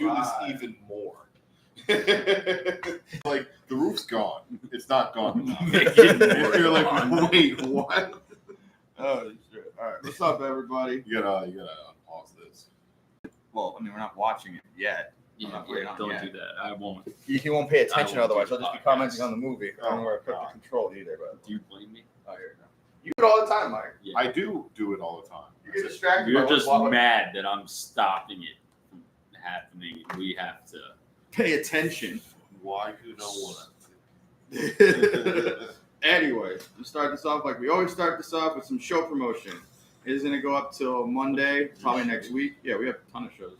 do this even more. Like, the roof's gone. It's not gone enough. You're like, wait, what? Oh, shit. All right. What's up, everybody? You gotta unpause this. Well, I mean, we're not watching it yet. Yeah, don't do that. I won't. He won't pay attention I won't otherwise. do He'll just be podcasts. commenting on the movie. I don't know where I put God. the control either. But Do you blame me? oh, here we go. You do it all the time, Mike. Yeah. I do it all the time. You get distracted. You're by just what- mad that I'm stopping it from happening. We have to. Pay attention. Why you don't want to? Anyway, to start this off, like we always start this off with some show promotion. It is going to go up till Monday, probably next week. Yeah, we have a ton of shows.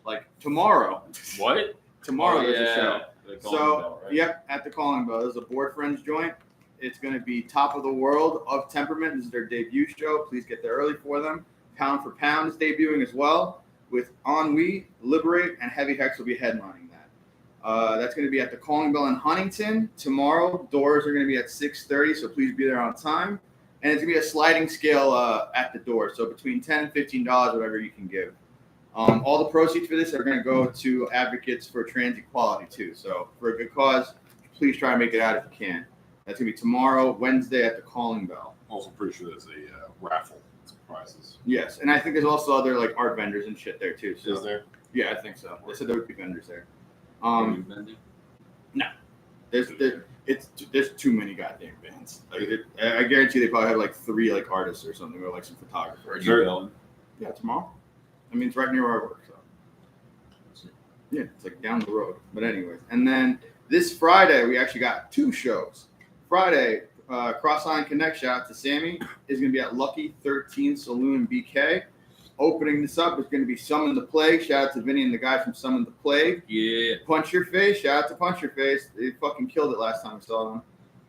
Like tomorrow. What? Tomorrow there's a show. The Golden So, Bell, right? yep, at the Calling Bell. There's a Board Friends joint. It's going to be Top of the World of Temperament. This is their debut show. Please get there early for them. Pound for Pound is debuting as well, with Ennui, Liberate, and Heavy Hex will be headlining that. That's going to be at the Calling Bell in Huntington. Tomorrow, doors are going to be at 6:30, so please be there on time. And it's going to be a sliding scale at the door, so between $10 and $15, whatever you can give. All the proceeds for this are going to go to Advocates for Trans Equality, too. So for a good cause, please try and make it out if you can. That's going to be tomorrow, Wednesday at the Calling Bell. Also, pretty sure there's a raffle prizes. Yes, and I think there's also other like art vendors and shit there, too. So Is there? yeah, I think so. They said there would be vendors there. Are you bending? There's too many goddamn bands. Like, I guarantee they probably have like 3 like artists or something, or like some Are photographers. you going? Yeah, tomorrow. I mean, it's right near where I work, so yeah, it's like down the road. But anyways, and then this Friday we actually got 2 shows. Friday, Cross Line Connect, shout out to Sammy, is going to be at Lucky 13 Saloon BK. Opening this up is going to be Summon the Plague. Shout out to Vinny and the guys from Summon the Plague. Yeah. Punch Your Face. Shout out to Punch Your Face. They fucking killed it last time we saw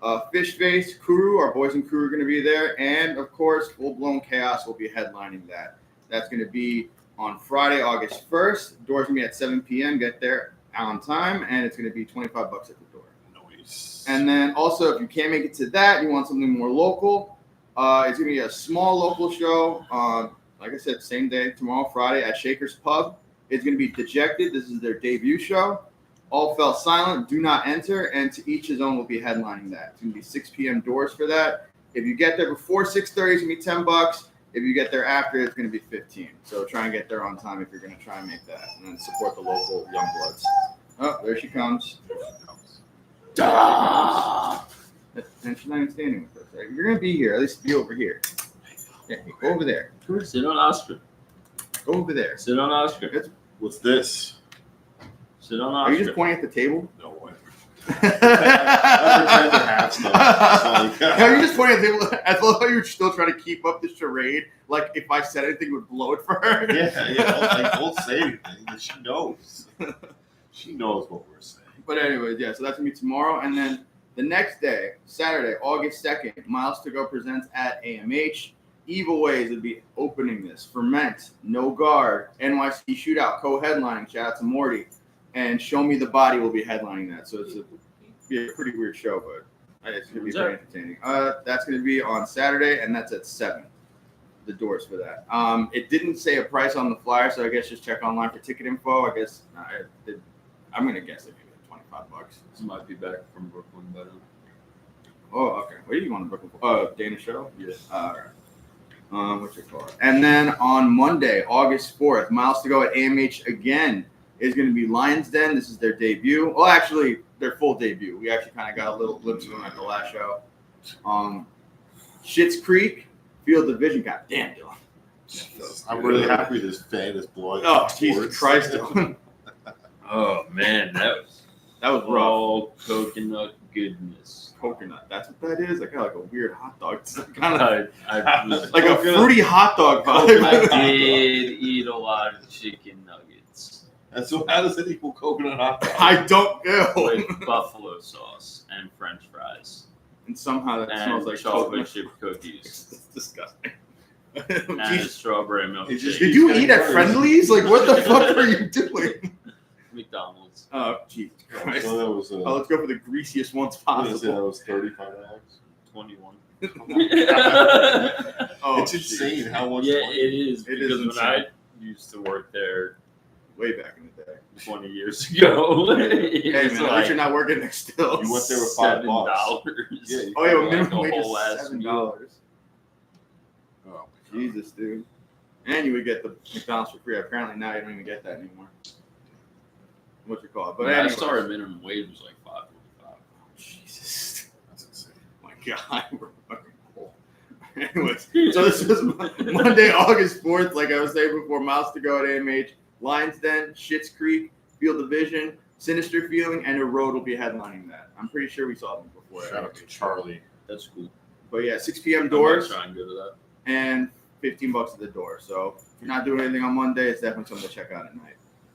them. Fish Face, Kuru, our boys in Kuru are going to be there. And, of course, Full Blown Chaos will be headlining that. That's going to be on Friday, August 1st. Doors going to be at 7 p.m. Get there on time. And it's going to be $25 at the door. Nice. And then also, if you can't make it to that, you want something more local, it's going to be a small local show. Like I said, same day, tomorrow, Friday, at Shaker's Pub. It's going to be Dejected. This is their debut show. All Fell Silent, Do Not Enter, and To Each His Own will be headlining that. It's going to be 6 p.m. doors for that. If you get there before 6:30, it's going to be $10. If you get there after, it's going to be $15. So try and get there on time if you're going to try and make that, and then support the local young bloods. Oh, there she comes. And she's not even standing with us. Right? You're going to be here. At least be over here. Yeah, go over there. Sit on Oscar. Go over there. Sit on Oscar. What's this? Sit on Are Oscar. you just pointing at the table? No way. Are you just pointing at the table? I love how you're still trying to keep up the charade. Like if I said anything, it would blow it for her. Yeah. Don't say anything. She knows. She knows what we're saying. But anyways, yeah. So that's gonna be tomorrow, and then the next day, Saturday, August 2nd, Miles to Go presents at AMH. Evil Ways would be opening this. Ferment, No Guard, NYC Shootout, co-headlining. Shout out to Morty. And Show Me the Body will be headlining that. So it's a pretty weird show, but it's going to be very entertaining. That's going to be on Saturday, and that's at 7. The doors for that. It didn't say a price on the flyer, so I guess just check online for ticket info. I guess I'm going to guess it maybe $25. This might be back from Brooklyn, but Oh, okay. What do you want to book for? Dana show? yeah. All right. What's it called? And then on Monday, August 4th, Miles to Go at AMH again is going to be Lion's Den. This is their debut. Well, actually, their full debut. We actually kind of got a little glimpse of them at the last show. Schitt's Creek, Field Division. God damn, Dylan. I'm really happy this fan is blowing. Oh, Jesus Christ, Dylan. Oh man, that was That was rough. all coconut goodness. Coconut. That's what that is. Like a weird hot dog. It's kind of I was like a fruity hot dog I vibe. did eat a lot of chicken nuggets And so how does it equal coconut hot dog? I don't know. with buffalo sauce and French fries And somehow that and smells like chocolate coconut. chip cookies It's disgusting. and a Jesus. strawberry milkshake. Did you eat at Friendly's? Like, what the fuck are you doing? McDonald's. Oh, Jesus Christ. So that was Oh, let's go for the greasiest ones that possible. was $35. 21. Oh, It's insane how much Yeah, money. it is. It Because is when I insane. used to work there, Way back in the day. 20 years ago. Hey, man, at least you're not working there still. You went there with $7. $5. Yeah, you Oh, yo, Like minimum a wage whole is ass $7. meal. Oh, my God. Jesus, dude. And you would get the McDonald's for free. Apparently now you don't even get that anymore. What you call it? But When I anyways. started, minimum wage was like $5.45. Jesus. That's insane. My God, we're fucking cool. Anyways, so this is Monday, August 4th. Like I was saying before, miles to go at AMH. Lions Den, Schitt's Creek, Field of Vision, Sinister Feeling, and The Road will be headlining that. I'm pretty sure we saw them before. Shout out to Charlie. That's cool. But yeah, 6 p.m. I might doors try and go to that. and $15 at the door. So if you're not doing anything on Monday, it's definitely something to check out at night.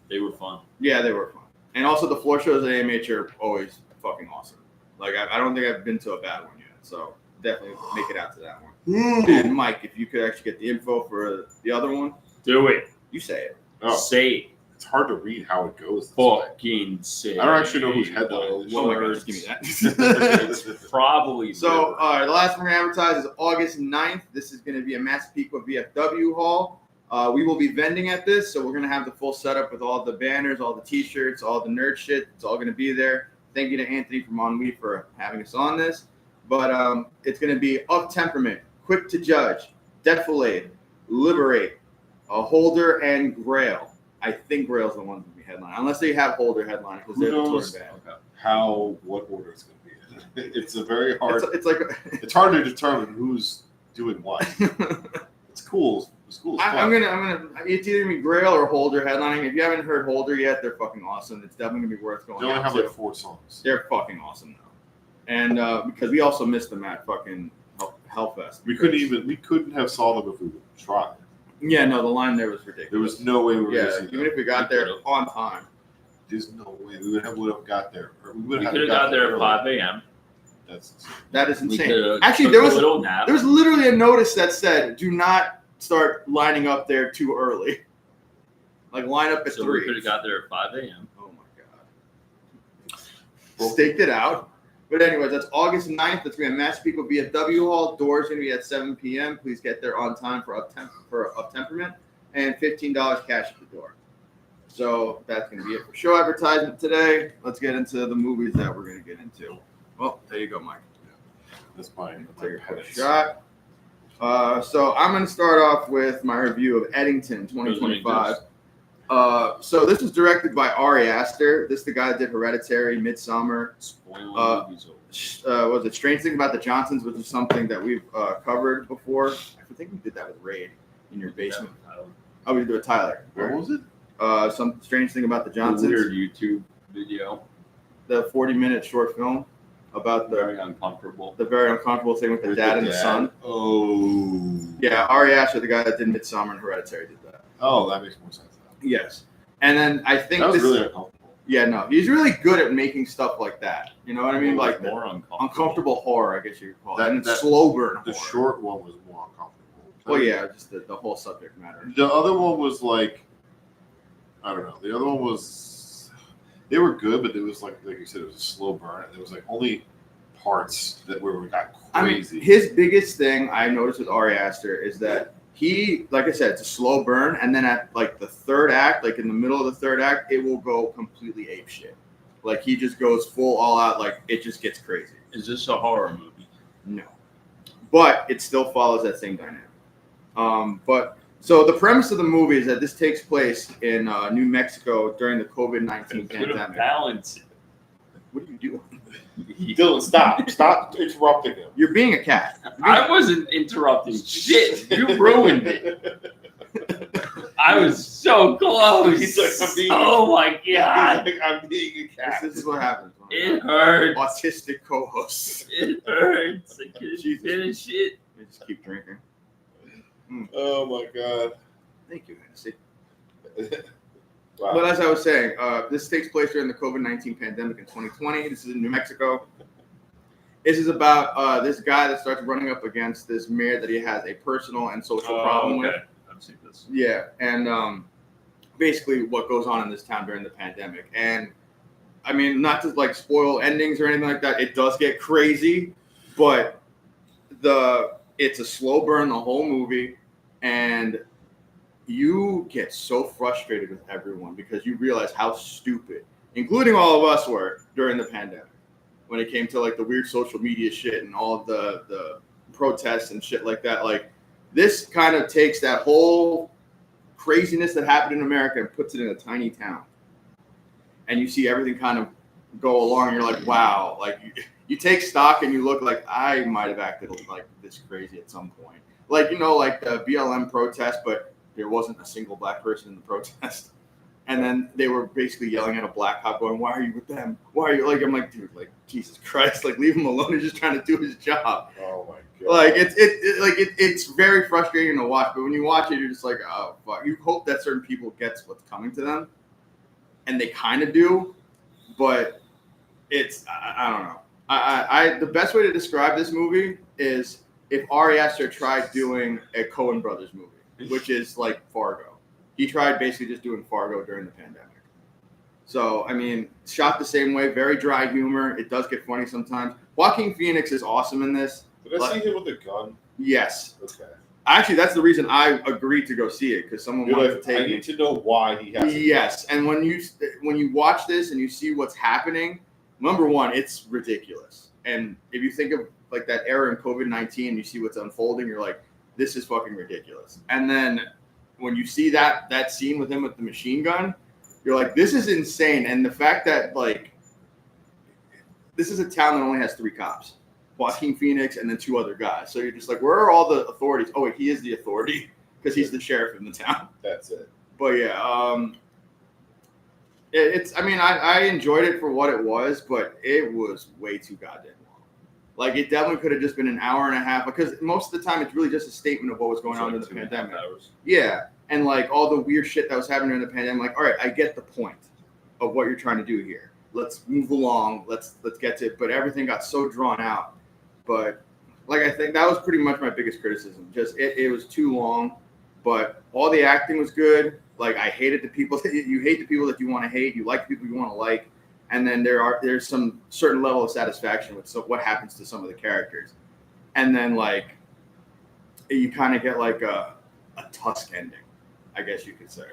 They were fun. Yeah, they were fun. And also the floor shows at AMH are always fucking awesome. Like I don't think I've been to a bad one yet. So definitely make it out to that one. And Mike, if you could actually get the info for the other one, Do it. you say it. Oh, Say it's hard to read how it goes. This way. fucking say. I don't actually know who's headlining. Oh my God, just give me that. Probably. So the last one we're going to advertise is August 9th. This is going to be a Massapequa VFW hall. We will be vending at this, so we're going to have the full setup with all the banners, all the T-shirts, all the nerd shit. It's all going to be there. Thank you to Anthony from Ennui for having us on this. But it's going to be Of Temperament, Quick to Judge, Defilade, Liberate, Holder, and Grail. I think Grail's the one to be headline, unless they have Holder headline because they're the tour band. What order it's going to be in. It's a very hard. It's like It's hard to determine who's doing what. It's cool. It's cool. I'm gonna. It's either gonna be Grail or Holder headlining. If you haven't heard Holder yet, they're fucking awesome. It's definitely gonna be worth going. They only out have to. like 4 songs. They're fucking awesome though, and because we also missed them at fucking Hellfest. We couldn't have saw them if we tried. Yeah, no, the line there was ridiculous. There was no way we were going to see even them. if we got there on time. There's no way we would have got there. we could have got there at 5 a.m. That's insane. That is We insane. could Actually, there was a little nap. there was literally a notice that said, "Do not start lining up there too early. Like line up at So 3." we could have got there at 5 a.m. Oh my God. Staked it out. But anyways, that's August 9th. That's going to be at Massapequa VFW Hall. Doors going to be at 7 p.m. Please get there on time for Up Temperament. And $15 cash at the door. So that's going to be it for show advertisement today. Let's get into the movies that we're going to get into. Well, there you go, Mike. That's my Take a quick shot. So I'm going to start off with my review of Eddington 2025. So this was directed by Ari Aster. This is the guy that did Hereditary, Midsommar. Spoiling movies Was it Strange Thing About the Johnsons, which is something that we've covered before. I think we did that with Raid in your basement. Oh, we did it with Tyler. What was it? Some Strange Thing About the The Johnsons. weird YouTube video. The 40-minute short film about the Very uncomfortable. very uncomfortable thing with the With dad the and the dad? son. Oh. Yeah, Ari Aster, the guy that did Midsommar and Hereditary, did that. Oh, that makes more sense. Yes. And then I think That was this. really uncomfortable. Yeah, no, he's really good at making stuff like that. You know what I mean? Like the more uncomfortable. uncomfortable horror, I guess you could call it. That- And that- slow burn The horror. short one was more uncomfortable. Well, yeah, just the whole subject matter. The other one was like, I don't know. The other one was, they were good, but it was like you said, it was a slow burn. There was like only parts that where we got crazy. I mean, his biggest thing I noticed with Ari Aster is that he, like I said, it's a slow burn, and then at like the third act, like in the middle of the third act, it will go completely apeshit. Like he just goes full all out, like it just gets crazy. Is this a horror movie? No, but it still follows that same dynamic. But so the premise of the movie is that this takes place in New Mexico during the COVID-19 pandemic. Balance. What are you doing? Dylan, stop. Stop interrupting him. You're being a cat. I wasn't interrupting shit. You ruined it. I was so close. He's like, I'm being- oh my god. He's like, I'm being a cat. This is what happens. It hurts. Autistic co-hosts. It hurts. I couldn't Jesus. finish it. They just keep drinking. Oh my god. Thank you, Hennessy. Wow. But as I was saying, this takes place during the COVID-19 pandemic in 2020. This is in New Mexico. This is about this guy that starts running up against this mayor that he has a personal and social problem with. I've seen this. Yeah, and basically what goes on in this town during the pandemic. And I mean, not to like spoil endings or anything like that. It does get crazy, but it's a slow burn the whole movie, and you get so frustrated with everyone because you realize how stupid, including all of us, were during the pandemic when it came to like the weird social media shit and all of the protests and shit like that. Like this kind of takes that whole craziness that happened in America and puts it in a tiny town, and you see everything kind of go along. And you're like, wow, like you take stock and you look like I might have acted like this crazy at some point. Like, you know, like the BLM protest, but there wasn't a single black person in the protest. And then they were basically yelling at a black cop going, why are you with them? Why are you like, I'm like, dude, like, Jesus Christ, like leave him alone. He's just trying to do his job. Oh my God. Like it's very frustrating to watch, but when you watch it, you're just like, oh fuck. You hope that certain people gets what's coming to them. And they kind of do, but it's, I don't know. I the best way to describe this movie is if Ari Aster tried doing a Coen Brothers movie, which is like Fargo. He tried basically just doing Fargo during the pandemic. So, I mean, shot the same way, very dry humor. It does get funny sometimes. Joaquin Phoenix is awesome in this. Did I see him with a gun? Yes. Okay. Actually, that's the reason I agreed to go see it, because someone You're wanted like, to take I me. need to know why he has. Yes, and when you watch this and you see what's happening, number one, it's ridiculous. And if you think of like that era in COVID-19, you see what's unfolding, you're like, this is fucking ridiculous. And then when you see that scene with him with the machine gun, you're like, this is insane. And the fact that like this is a town that only has 3 cops, Joaquin Phoenix and then 2 other guys. So you're just like, where are all the authorities? Oh wait, he is the authority because he's the sheriff in the town. That's it. But yeah, it's. I mean, I enjoyed it for what it was, but it was way too goddamn long. Like it definitely could have just been an hour and a half, because most of the time it's really just a statement of what was going on in the pandemic. Yeah, and like all the weird shit that was happening during the pandemic. Like, all right, I get the point of what you're trying to do here. Let's move along. Let's get to it. But everything got so drawn out. But like I think that was pretty much my biggest criticism. Just it was too long. But all the acting was good. Like I hated the people. You hate the people that you want to hate. You like the people you want to like. And then there's some certain level of satisfaction with what happens to some of the characters. And then like you kind of get like a Tusk ending, I guess you could say.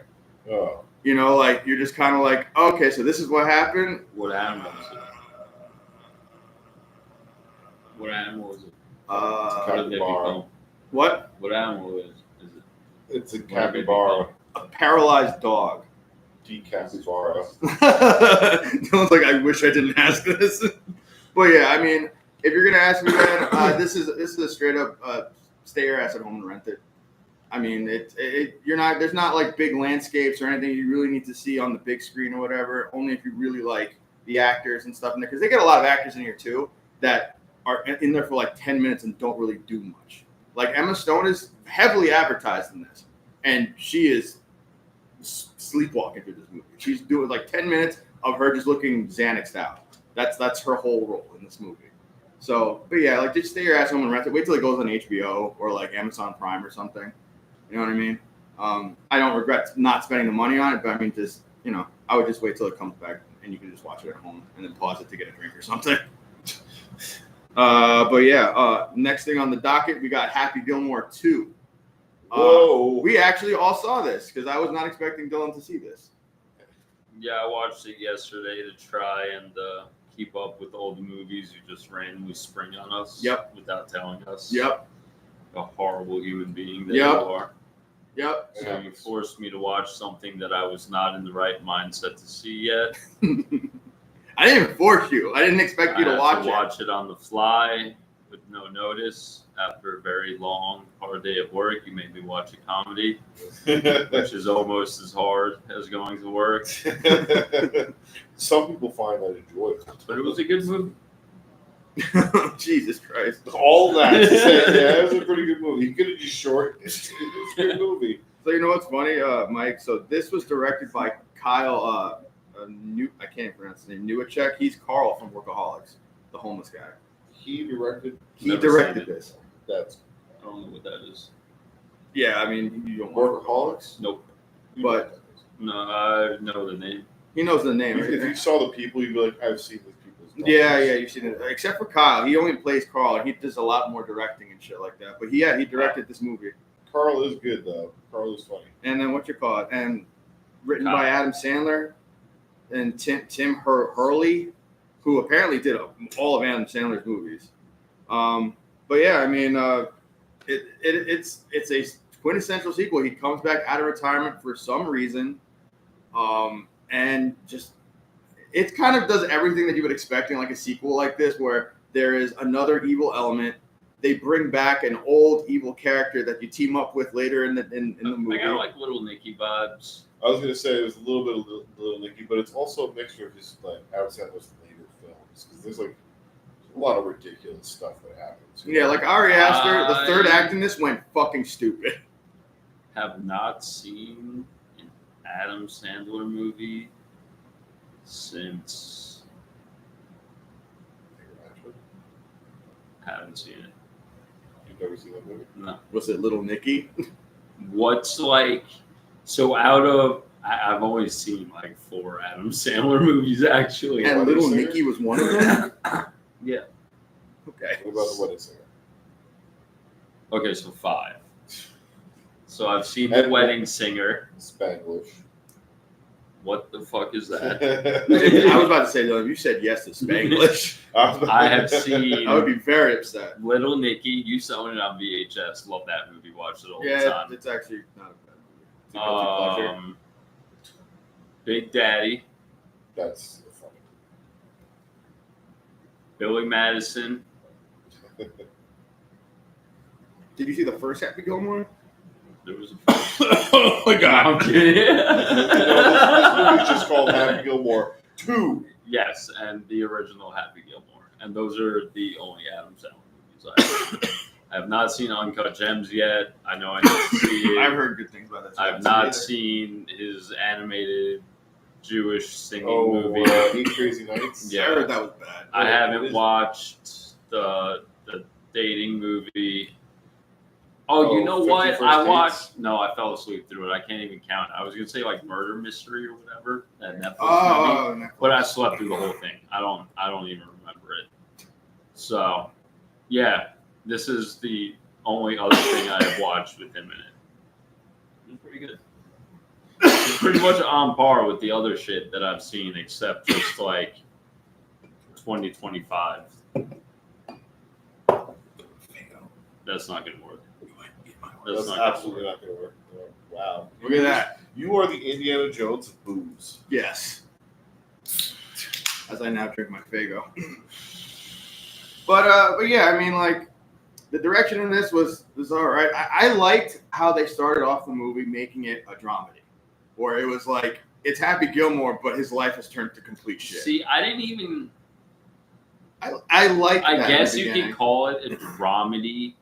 Oh. You know, like you're just kind of like, okay, so this is what happened. What animal is it? What animal is it? Uh, What did they become? what? What animal is it? It's a What did they capybara. A paralyzed dog. Decapibara. Dylan's like, I wish I didn't ask this. But yeah, I mean, if you're gonna ask me, man, this is a straight up stay your ass at home and rent it. I mean, there's not like big landscapes or anything you really need to see on the big screen or whatever. Only if you really like the actors and stuff in there, because they get a lot of actors in here too that are in there for like 10 minutes and don't really do much. Like Emma Stone is heavily advertised in this, and she is sleepwalking through this movie. She's doing like 10 minutes of her just looking Xanaxed out. That's her whole role in this movie. So, but yeah, like just stay your ass home and rent it. Wait till it goes on HBO or like Amazon Prime or something. You know what I mean? I don't regret not spending the money on it, but I mean, just, you know, I would just wait till it comes back and you can just watch it at home and then pause it to get a drink or something. But yeah, next thing on the docket, we got Happy Gilmore 2. Whoa. We actually all saw this because I was not expecting Dylan to see this. Yeah, I watched it yesterday to try and keep up with all the movies you just randomly spring on us. Yep. Without telling us. Yep. A horrible human being that Yep. you are. Yep. So you forced me to watch something that I was not in the right mindset to see yet. I didn't even force you. I didn't expect you to watch it on the fly with no notice. After a very long, hard day of work, you made me watch a comedy, which is almost as hard as going to work. Some people find that enjoyable. But it was a good movie. it. Jesus Christ. All that to say, yeah, it was a pretty good movie. You could have just short. It was a good movie. So you know what's funny, Mike? So this was directed by Kyle. I can't even pronounce his name. Newacek. He's Carl from Workaholics, the homeless guy. He directed. He Never directed seen it. this. That's I don't know what that is. Yeah, I mean, you don't want Workaholics. Nope. But No, I know the name. he knows the name. If you saw the people, you'd be like, I've seen these people. Yeah, you've seen it. Except for Kyle, he only plays Carl. He does a lot more directing and shit like that. But he directed this movie. Carl is good though. Carl is funny. And then and written by Adam Sandler and Tim Hurley, who apparently did all of Adam Sandler's movies. But yeah, I mean, it's a quintessential sequel. He comes back out of retirement for some reason, and just it kind of does everything that you would expect in like a sequel like this, where there is another evil element. They bring back an old evil character that you team up with later in the movie. I got like Little Nicky vibes. I was gonna say it was a little bit of Little Nicky, but it's also a mixture of just like Adam Sandler's later films because there's like a lot of ridiculous stuff that happens. Yeah, like Ari Aster, the third act in this went fucking stupid. Have not seen an Adam Sandler movie since. Haven't seen it. You've never seen that movie? No. Was it Little Nicky? What's like so out of I've always seen like 4 Adam Sandler movies actually. And Little Nicky was one of them? Yeah. Okay. What about The Wedding Singer? Okay, so 5. So I've seen The Wedding Singer. Spanglish. What the fuck is that? I was about to say, though, if you said yes to Spanglish, I have seen. I would be very upset. Little Nicky. You saw it on VHS. Love that movie. Watched it all the time. Yeah, it's actually not a bad movie. It's a guilty pleasure. Big Daddy. That's funny. Billy Madison. Did you see the first Happy Gilmore? There was a. Oh my god! I'm kidding. This movie's just called Happy Gilmore 2. Yes, and the original Happy Gilmore, and those are the only Adam Sandler movies I have not seen Uncut Gems yet. I know I need to see it. I've heard good things about that. I've not seen his animated Jewish singing movie. 8 Crazy Nights. Yeah, I heard that was bad. I haven't watched the dating movie. Oh, you know 50 what? First I Dates? watched. No, I fell asleep through it. I can't even count. I was gonna say like Murder Mystery or whatever that Netflix movie, but I slept through the whole thing. I don't even remember it. So, yeah, this is the only other thing I have watched with him in it. It's pretty good. It's pretty much on par with the other shit that I've seen, except just like 2025. That's not gonna work. That's absolutely not going to work. Wow. Look at that. You are the Indiana Jones of booze. Yes. As I now drink my Faygo. But yeah, I mean, like, the direction in this was all right. I liked how they started off the movie making it a dramedy, where it was like, it's Happy Gilmore, but his life has turned to complete shit. See, I didn't even. I like. I guess you could call it a dramedy,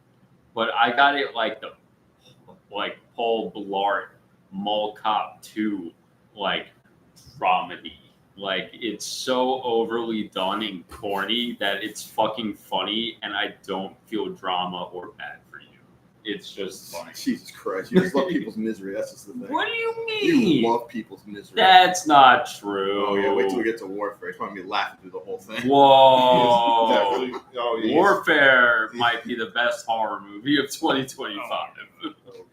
but I got it like Paul Blart Mall Cop 2 like dramedy. Like it's so overly done and corny that it's fucking funny, and I don't feel drama or bad for you. It's just funny. Jesus Christ, you just love people's misery. That's just the thing. What do you mean? You love people's misery. That's not true. Oh yeah, wait till we get to Warfare. It's probably gonna be laughing through the whole thing. Whoa! Oh, yeah. Warfare might be the best horror movie of 2025. Okay.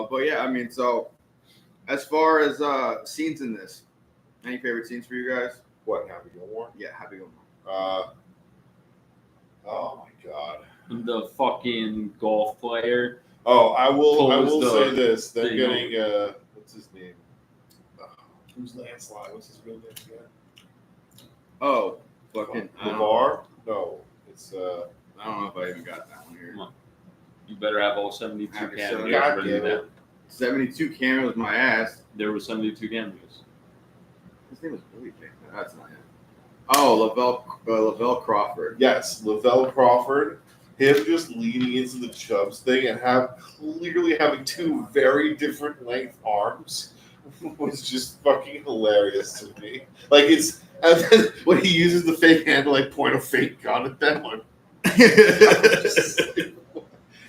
But yeah, I mean, so as far as scenes in this, any favorite scenes for you guys? What, Happy Gilmore? Yeah, Happy Gilmore. Oh my god. The fucking golf player. Oh, I will the say this. They're thing. getting what's his name? Who's Lancelot? What's his real name again? Oh, fucking LeVar? No, it's I don't know if I even got that one here. Come on. You better have all 72 Have it, cameos. God ready damn now. it. 72 cameos, my ass. There were 72 cameos. His name was Billy King. That's not him. Oh, Lavelle Crawford. Yes, Lavelle Crawford. Him just leaning into the Chubbs thing and clearly having 2 very different length arms was just fucking hilarious to me. Like it's and then when he uses the fake hand to like point a fake gun at them. Like,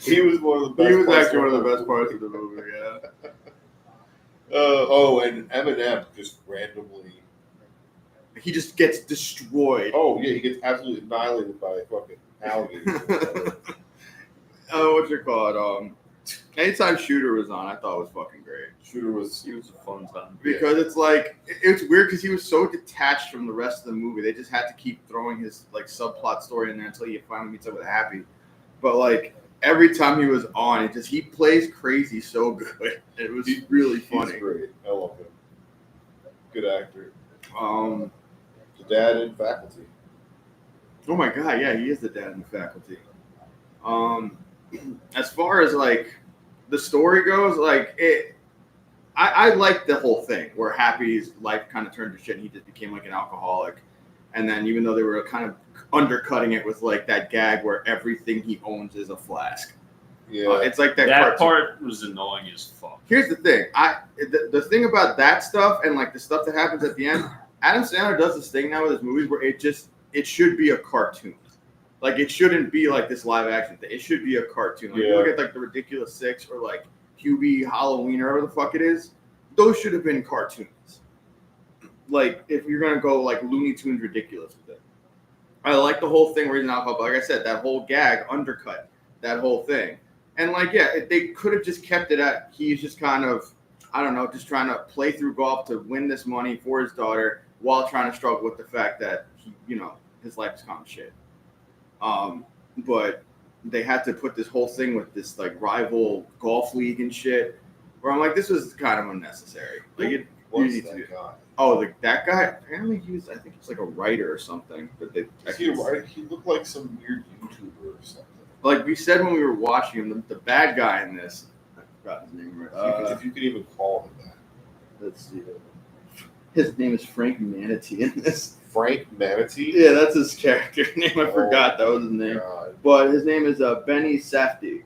he was one of the best. He was parts actually one of the movie. best parts of the movie. Yeah. And Eminem just randomly. He just gets destroyed. Oh yeah, he gets absolutely annihilated by fucking alligators. What's it called? Anytime Shooter was on, I thought it was fucking great. Shooter was He was a fun time. Because it's like it's weird because he was so detached from the rest of the movie. They just had to keep throwing his like subplot story in there until he finally meets up with Happy. But like every time he was on, he plays crazy so good. It was really funny. He's great. I love him. Good actor. The dad in Faculty. Oh my god, yeah, he is the dad in Faculty. As far as like the story goes, like I like the whole thing where Happy's life kind of turned to shit and he just became like an alcoholic. And then even though they were kind of undercutting it with like that gag where everything he owns is a flask. Yeah, it's like that part was annoying as fuck. Here's the thing. The thing about that stuff and like the stuff that happens at the end, Adam Sandler does this thing now with his movies where it should be a cartoon. Like it shouldn't be like this live action thing. It should be a cartoon. Like you look at like the Ridiculous Six or like QB Halloween or whatever the fuck it is. Those should have been cartoons. Like if you're gonna go like Looney Tunes ridiculous with it. I like the whole thing where he's an alcoholic. Like I said, that whole gag undercut that whole thing. And like they could have just kept it at he's just kind of I don't know, just trying to play through golf to win this money for his daughter while trying to struggle with the fact that he, his life is kind of shit. But they had to put this whole thing with this like rival golf league and shit. Where I'm like, this was kind of unnecessary. Like, What's that guy? Oh, that guy. Apparently, I think he's like a writer or something. But is he a writer? He looked like some weird YouTuber or something. Like we said when we were watching him, the bad guy in this. I forgot his name right. If you could even call him that. Let's see. His name is Frank Manatee in this. Frank Manatee? Yeah, that's his character name. I forgot that was his name. God. But his name is Benny Safdie.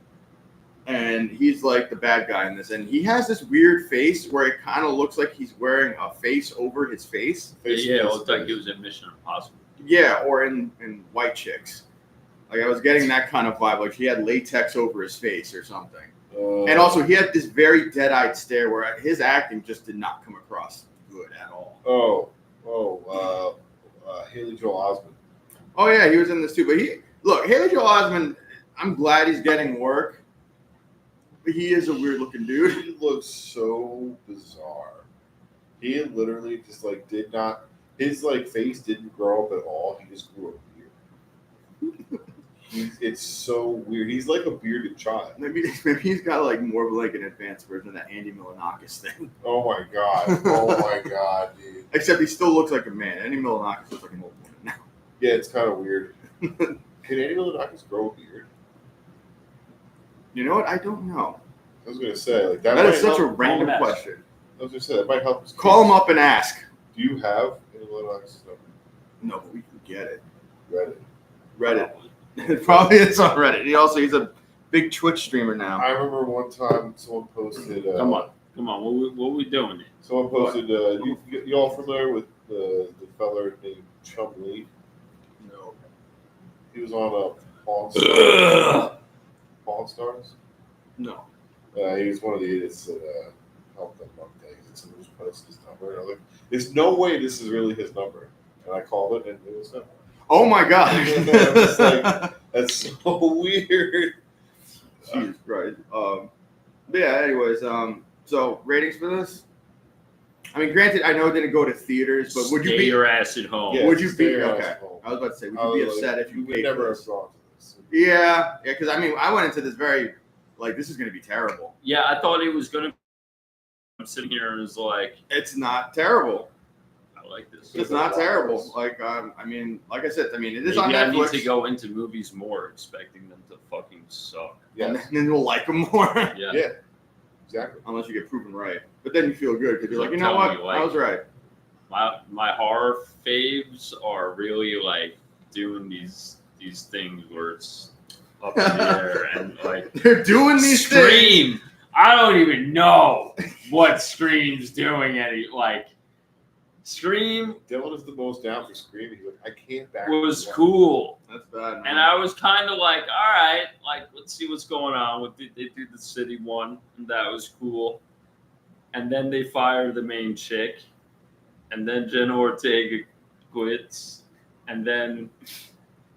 And he's like the bad guy in this. And he has this weird face where it kind of looks like he's wearing a face over his face. It looked like he was in Mission Impossible. Yeah, or in White Chicks. Like I was getting that kind of vibe. Like he had latex over his face or something. And also he had this very dead-eyed stare where his acting just did not come across good at all. Haley Joel Osment. Oh yeah, he was in this too. But Haley Joel Osment, I'm glad he's getting work. But he is a weird looking dude. He looks so bizarre. He literally just like did not his like face didn't grow up at all. He just grew a beard. It's so weird. He's like a bearded child. Maybe he's got like more of like an advanced version of that Andy Milonakis thing. Oh my god, dude. Except he still looks like a man. Andy Milonakis looks like an old woman now. Yeah, it's kind of weird. Can Andy Milonakis grow a beard? You know what? I don't know. I was gonna say like that is such a random question. I was gonna say that might help us. Call him up and ask. Do you have Andy Milonakis' number? No, but we can get it. Reddit. It probably is on Reddit. He's a big Twitch streamer now. I remember one time someone posted. Come on. What are we doing here? Someone posted. You all familiar with the fella named Chum Lee? No. He was on Pawn Stars. Pawn Stars? No. He was one of the idiots that helped them run things. And someone just posted his number. And I was like, there's no way this is really his number. And I called it, and it was him. Oh my god! It's like, that's so weird. Jeez, right. But yeah. Anyways, so ratings for this. I mean, granted, I know it didn't go to theaters, but would you be your ass at home? Yeah, would you be okay? I was about to say, would you be upset if you would paid never for have this? gone to this? Yeah, because I mean, I went into this very like this is going to be terrible. Yeah, I thought it was going to. I'm sitting here and it's like, it's not terrible. I like this. It's not terrible. Like I mean, like I said, I mean, it is Maybe on Netflix. I need to go into movies more, expecting them to fucking suck. Yeah, and then you'll like them more. Yeah, exactly. Unless you get proven right, but then you feel good because you're like, you know Tell what, me, like, I was right. My horror faves are really like doing these things where it's up in the air and like They're doing these things. Scream. I don't even know what Scream's doing. Scream Dylan is the most down for Scream. He's like, I can't back. was cool. That's bad, man. And I was kind of like, all right, like, let's see what's going on. They did the city one, and that was cool. And then they fired the main chick. And then Jenna Ortega quits. And then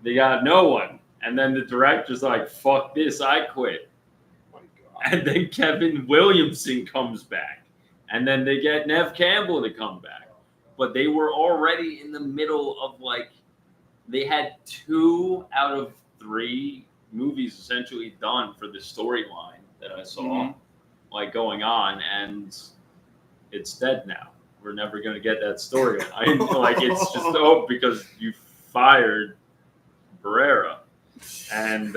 they got no one. And then the director's like, fuck this, I quit. Oh my And then Kevin Williamson comes back. And then they get Nev Campbell to come back. But they were already in the middle of like, they had 2 out of 3 movies essentially done for the storyline that I saw like going on, and it's dead now. We're never going to get that storyline. Like, it's just because you fired Barrera. And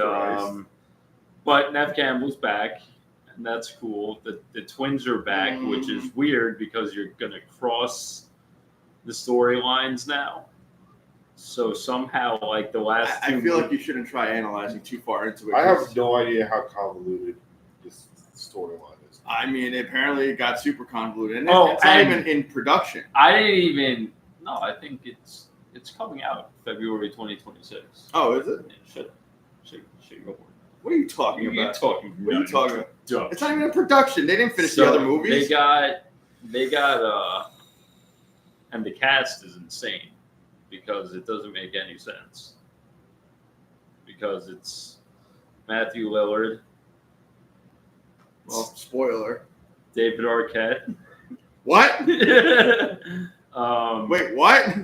but Nev Campbell's back, and that's cool. The twins are back, which is weird because you're going to cross the storylines now. So somehow, like the last I feel like you shouldn't try analyzing too far into it. I have no idea how convoluted this storyline is. I mean, apparently it got super convoluted. And it's not even in production. I didn't even. No, I think it's coming out February 2026. Oh, is it? Yeah, shut your What are you talking about? What are you talking about? Dumb. It's not even in production. They didn't finish the other movies. They got and the cast is insane because it doesn't make any sense. Because it's Matthew Lillard. Well, spoiler. David Arquette. What? Wait, what?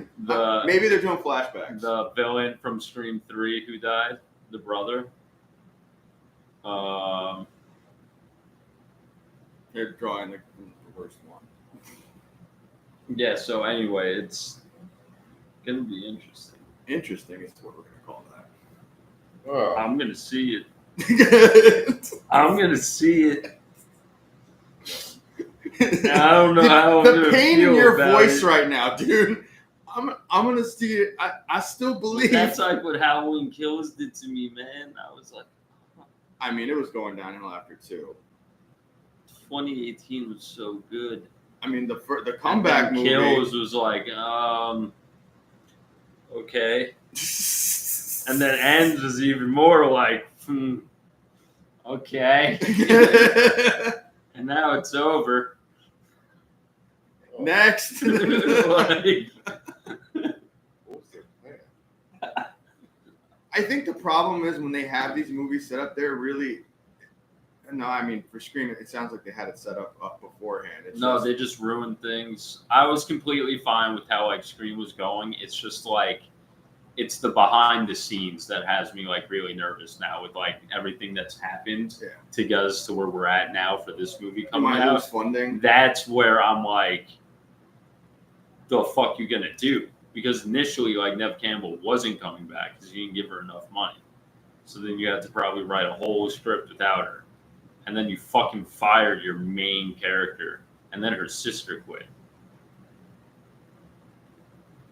Maybe they're doing flashbacks. The villain from Scream 3 who died, the brother. They're drawing the worst one. Yeah, so anyway, it's going to be interesting. Interesting is what we're going to call that. Oh. I'm going to see it. I'm going to see it. I don't know how I'm going to feel. The pain in your voice it. Right now, dude. I'm going to see it. I still believe. That's like what Halloween Kills did to me, man. I was like, I mean, it was going downhill after 2. 2018 was so good. I mean, the comeback movie. Kills was like, okay. And then Ends was even more like, okay. And now it's over. Next. Like, I think the problem is when they have these movies set up, they're really. No, I mean, for Scream, it sounds like they had it set up beforehand. They just ruined things. I was completely fine with how like Scream was going. It's just like, it's the behind the scenes that has me like really nervous now with like everything that's happened to get us to where we're at now for this movie coming out. Funding. That's where I'm like, the fuck you gonna do? Because initially, like Nev Campbell wasn't coming back because you didn't give her enough money. So then you had to probably write a whole script without her. And then you fucking fired your main character. And then her sister quit.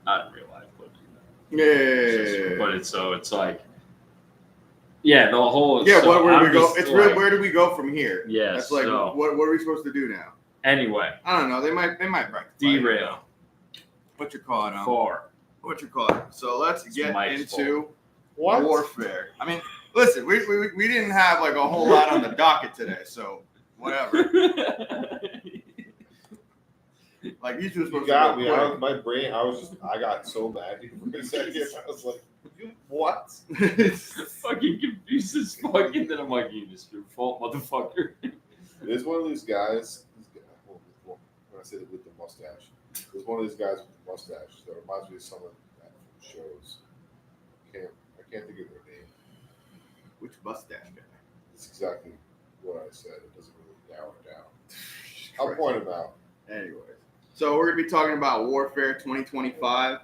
Not in real life, but yeah. But it's like, yeah, the whole. Yeah, so where do we go? It's like, where do we go from here? Yeah, that's like, what are we supposed to do now? Anyway, I don't know. They might derail. What you call it? Far. What you call it? So let's get into what? Warfare. I mean, listen, we didn't have like a whole lot on the docket today, so whatever. Like you two supposed got me. I got so mad for a second. I was like, what? Fucking confused as fuck, and then I'm like, it's your fault, motherfucker. There's one of these guys. When I said it with the mustache, there's one of these guys with the mustache that reminds me of someone from shows. I can't think of their name. Which mustache guy? That's exactly what I said. It doesn't really narrow it down. I'll point him out. Anyways, so we're going to be talking about Warfare 2025,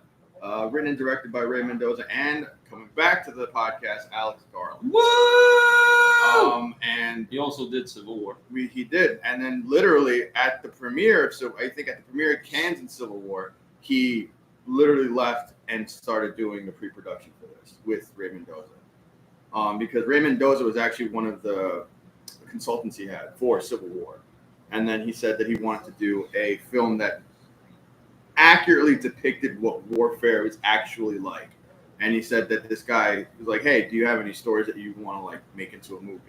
written and directed by Ray Mendoza, and coming back to the podcast, Alex Garland. Woo! And he also did Civil War. He did, and then literally at the premiere, so I think at the premiere of Cannes in Civil War, he literally left and started doing the pre-production for this with Ray Mendoza. Because Ray Mendoza was actually one of the consultants he had for Civil War. And then he said that he wanted to do a film that accurately depicted what warfare is actually like. And he said that this guy was like, hey, do you have any stories that you want to like make into a movie?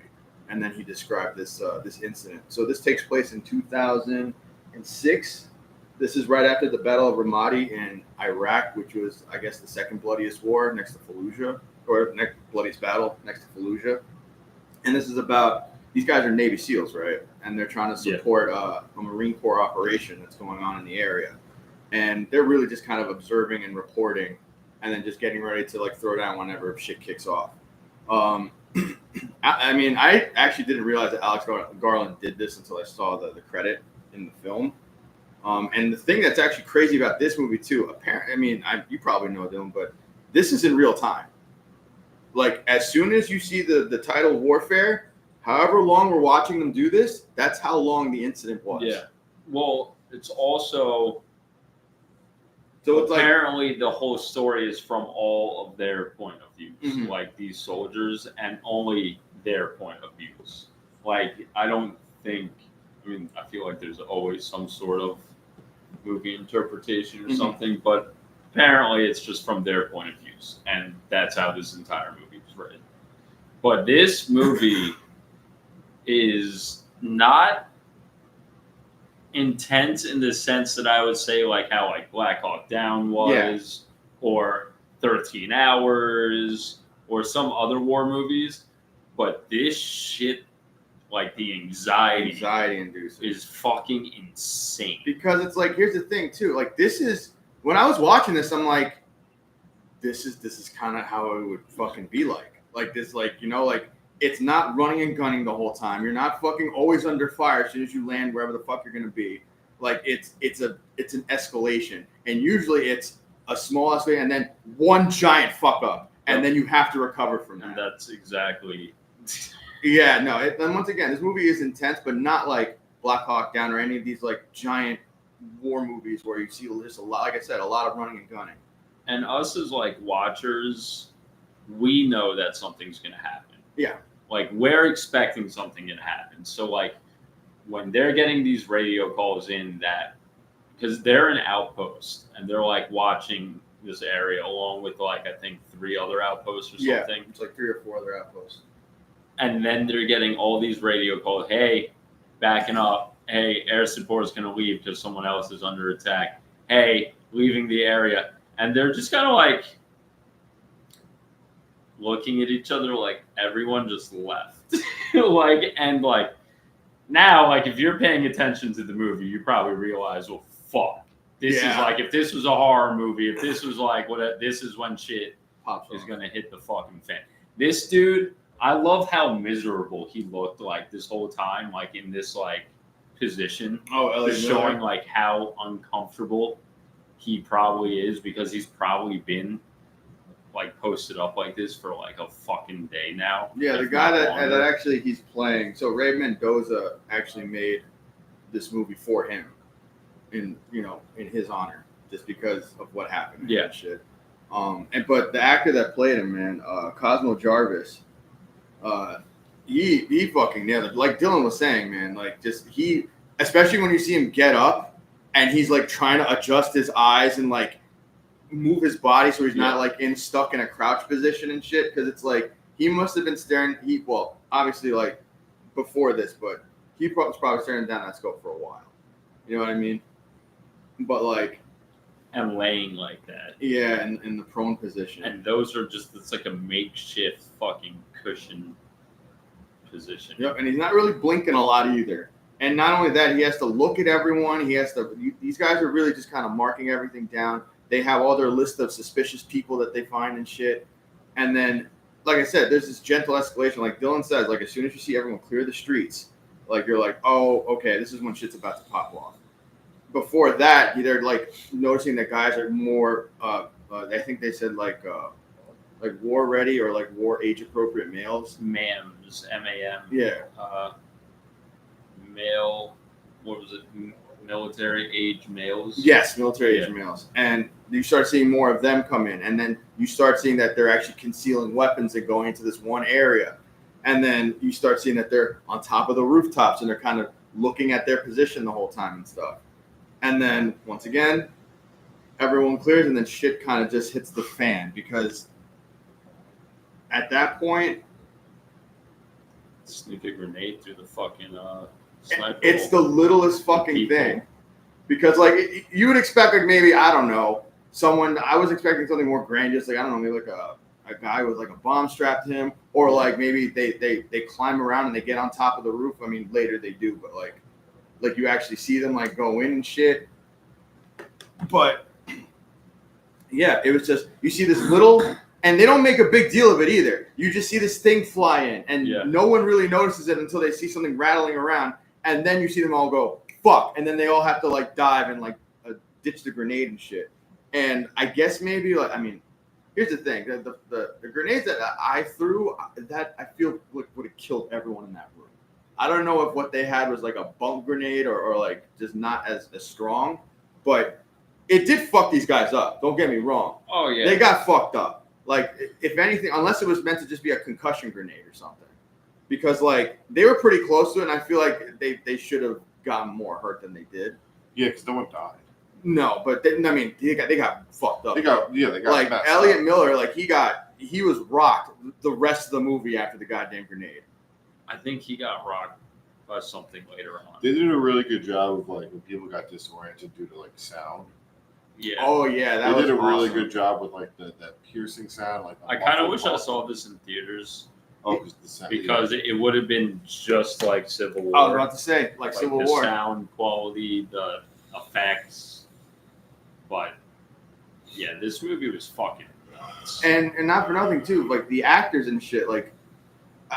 And then he described this incident. So this takes place in 2006. This is right after the Battle of Ramadi in Iraq, which was, I guess, the second bloodiest war next to Fallujah, or next bloodiest battle next to Fallujah. And this is about these guys are Navy SEALs, right? And they're trying to support a Marine Corps operation that's going on in the area. And they're really just kind of observing and reporting and then just getting ready to like throw down whenever shit kicks off. I mean, I actually didn't realize that Alex Garland did this until I saw the credit in the film. And the thing that's actually crazy about this movie too, apparently, I mean, you probably know them, but this is in real time. Like as soon as you see the title Warfare, however long we're watching them do this, that's how long the incident was. Yeah. Well, it's also so it's apparently the whole story is from all of their point of views, Mhm. like these soldiers, and only their point of views. Like I don't think. I mean, I feel like there's always some sort of movie interpretation or Mhm. something, but apparently it's just from their point of views, and that's how this entire movie was written. But this movie is not intense in the sense that I would say like how like Black Hawk Down was, or 13 Hours, or some other war movies. But this shit, like the anxiety inducing, is fucking insane. Because it's like, here's the thing too, like this is when I was watching this, I'm like, this is kind of how it would fucking be like this, like, you know, like it's not running and gunning the whole time. You're not fucking always under fire as soon as you land wherever the fuck you're gonna be. Like it's an escalation, and usually it's a small escalation and then one giant fuck up, and then you have to recover from that. And that's exactly. Yeah, no. And once again, this movie is intense, but not like Black Hawk Down or any of these like giant war movies where you see just a lot, like I said, a lot of running and gunning. And us as like watchers, we know that something's gonna happen. Yeah. Like we're expecting something to happen. So like when they're getting these radio calls in, that because they're an outpost and they're like watching this area along with like I think 3 other outposts or something. Yeah, it's like 3 or 4 other outposts. And then they're getting all these radio calls. Hey, backing up. Hey, air support is going to leave because someone else is under attack. Hey, leaving the area. And they're just kind of like looking at each other like everyone just left. And now, like if you're paying attention to the movie, you probably realize, well, fuck. This is like, if this was a horror movie, if this was like, this is when shit is going to hit the fucking fan. This dude, I love how miserable he looked like this whole time, like in this like position. Just showing like how uncomfortable he probably is because he's probably been like posted up like this for like a fucking day now. Yeah, the guy that actually he's playing. So Ray Mendoza actually made this movie for him, in his honor, just because of what happened. Yeah. And shit. But the actor that played him, man, Cosmo Jarvis. He fucking nailed it. Like Dylan was saying, man, like just especially when you see him get up and he's like trying to adjust his eyes and like move his body so he's not like stuck in a crouch position and shit. Because it's like he must have been staring. Obviously like before this, but he was probably staring down that scope for a while. You know what I mean? But like. And laying like that. Yeah, in the prone position. And those are it's like a makeshift fucking cushion position. Yep, and he's not really blinking a lot either. And not only that, he has to look at everyone. These guys are really just kind of marking everything down. They have all their list of suspicious people that they find and shit. And then, like I said, there's this gentle escalation. Like Dylan says, like as soon as you see everyone clear the streets, like you're like, oh, okay, this is when shit's about to pop off. Before that, they're like noticing that guys are more. I think they said like war ready or like war age appropriate males. MAMs, MAM. Yeah. Male. What was it? Military age males. Yes, military age males, and you start seeing more of them come in, and then you start seeing that they're actually concealing weapons and going into this one area, and then you start seeing that they're on top of the rooftops and they're kind of looking at their position the whole time and stuff. And then, once again, everyone clears, and then shit kind of just hits the fan because at that point, sneak a grenade through the fucking sniper. It's the littlest fucking thing. Because, like, you would expect, like, maybe, I don't know, I was expecting something more grandiose, like, I don't know, maybe like a guy with like a bomb strapped to him, or like maybe they climb around and they get on top of the roof. I mean, later they do, but like you actually see them like go in and shit. But yeah, it was just you see this little, and they don't make a big deal of it either. You just see this thing fly in, and no one really notices it until they see something rattling around, and then you see them all go fuck, and then they all have to like dive and like ditch the grenade and shit. And I guess maybe like I mean, here's the thing: the grenades that I threw, that I feel would have killed everyone in that room. I don't know if what they had was like a bump grenade or like just not as strong, but it did fuck these guys up. Don't get me wrong. Oh yeah, they got fucked up. Like if anything, unless it was meant to just be a concussion grenade or something, because like they were pretty close to it, and I feel like they should have gotten more hurt than they did. Yeah, because no one died. No, but they got fucked up. They got like Elliot up. Miller, like he was rocked the rest of the movie after the goddamn grenade. I think he got rocked by something later on. They did a really good job of like when people got disoriented due to like sound. Yeah. Oh yeah, they did a really good job with like that piercing sound. Like I kind of wish I saw this in theaters. Oh, because the sound. Because it would have been just like Civil War. I was about to say like Civil the War. Sound quality, the effects. But yeah, this movie was fucking nuts. And not for nothing too, like the actors and shit. Like